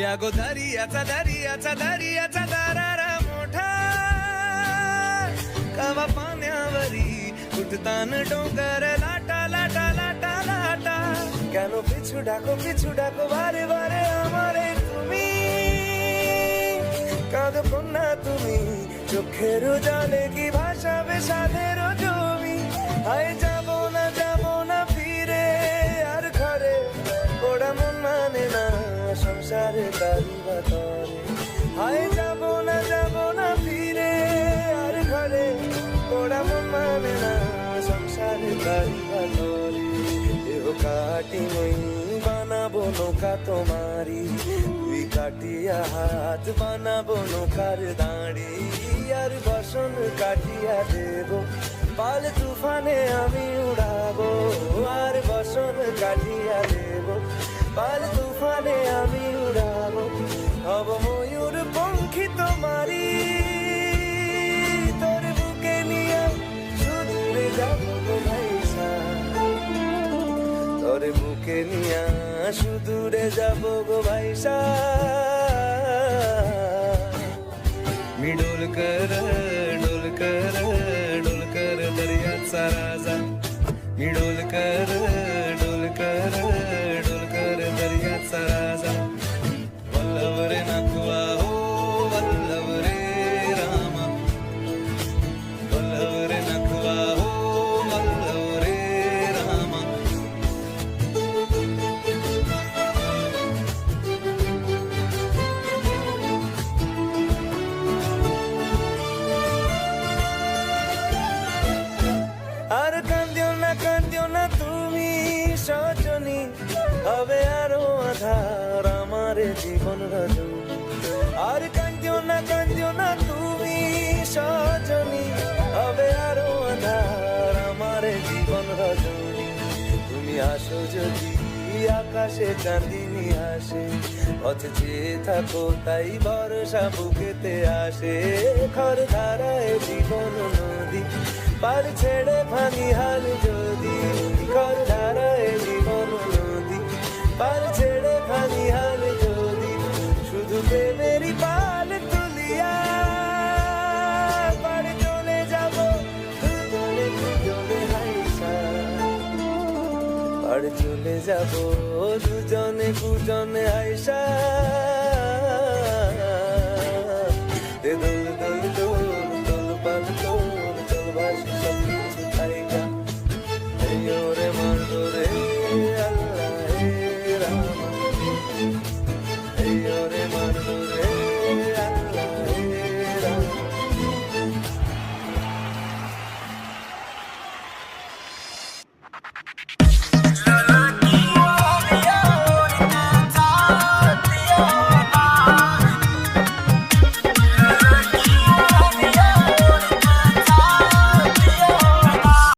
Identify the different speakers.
Speaker 1: अगो दर्याचा दारारा मोठा कवा पाण्यावरी उठतान डोंगर लाटा लाटा लाटा लाटा কেন পিছু ডাকো বারে বারে আমারে তুমি কাঁদো কন্যা তুমি চোখের জলে কি ভাসাবে সাধের জমি আয় যাব না ফিরে আর ঘরে ওরা মন মানে না সংসারে তারি বাতরে আয় যাব না ফিরে আর ঘরে ওরা মন মানে না সংসারে তারি বাতরে দেহ কাটি মই বানাবো নৌকা তোমারি তুই কাটিয়া হাত বানাবো নৌকার দাঁড়ি আর বসন কাটিয়া দেব পাল তুফানে আমি উড়াবো আর বসন কাটিয়া দেব পাল তুফানে আমি উড়াবো হব ময়ূর পঙ্খী তোমারি তোর বুকে নিয়ে সুদূরে যাবো গো ভাইসা তোর বুকে নিয়ে সুদূরে যাবো গো ভাইসা मी डोलकर दर्याचा राजा मी डोलकर दर्याचा राजा वल्लभ रे नकुआ हो वल्लभ रे रामा वल्लभ रे नकुआ हो वल्लभ रे रामा আর কান্দিও না তুমি সজনী হবে আরো আধার আমার জীবন রজনী আর কান্দিও না তুমি সজনী হবে আরো আধার আমার জীবন রজনী তুমি আসো যদি আকাশে চাঁদিনী আসে পথে চেয়ে থাকো তাই ভরসা বুকেতে আসে খর ধারায় জীবন নদী পার ছেড়ে ভাঙি হাল যদি খর ধারায় জীবন নদী পার ছেড়ে ভাঙি হাল যদি শুধু প্রেমেরই পাল তুলিয়া পার চলে যাব দুজনে হাইসা পার চলে যাব দুজনে হাইসা দে